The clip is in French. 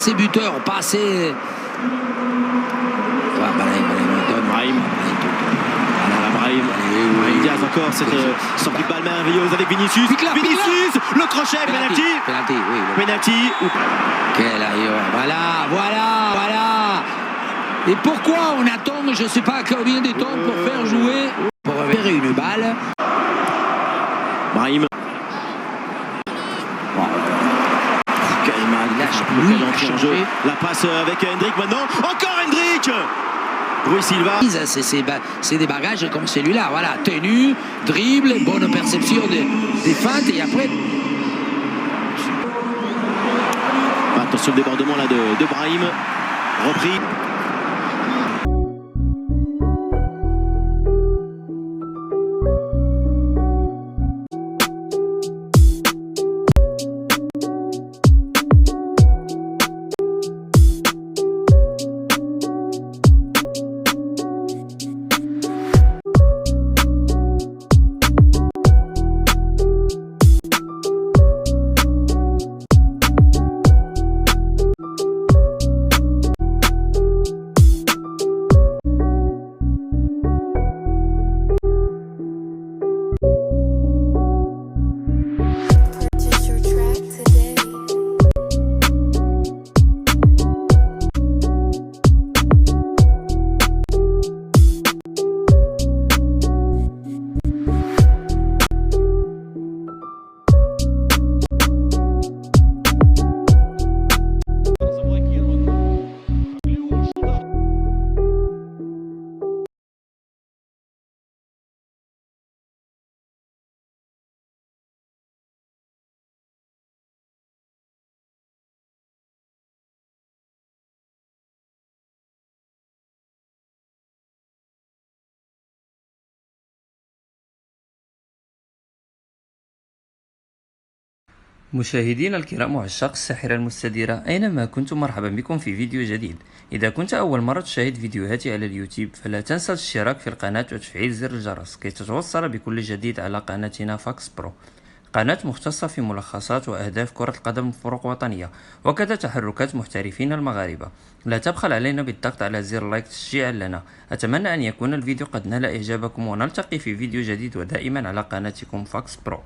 Ces buteurs, pas assez. Brahim. Brahim Diaz encore cette sortie de balle merveilleuse avec Vinicius. Vinicius, le crochet, penalty. Penalty. Quel ailleurs. Voilà. Et pourquoi on attend, je ne sais pas combien de temps pour faire jouer, pour récupérer une balle. Brahim. La passe avec Hendrick maintenant. Encore Hendrick. Rui Silva. C'est des bagages comme celui-là. Voilà, tenue, dribble, bonne perception des feintes et après. Attention le débordement là de Brahim. Repris. مشاهدينا الكرام وعشاق الساحرة المستديرة أينما كنتم، مرحبا بكم في فيديو جديد. إذا كنت أول مرة تشاهد فيديوهاتي على اليوتيوب فلا تنسى الاشتراك في القناة وتفعيل زر الجرس كي تتوصل بكل جديد على قناتنا فاكس برو، قناة مختصة في ملخصات وأهداف كرة القدم بفروق وطنية وكذا تحركات محترفين المغاربة. لا تبخل علينا بالضغط على زر لايك تشجيعا لنا. أتمنى أن يكون الفيديو قد نال إعجابكم ونلتقي في فيديو جديد ودائما على قناتكم فاكس برو.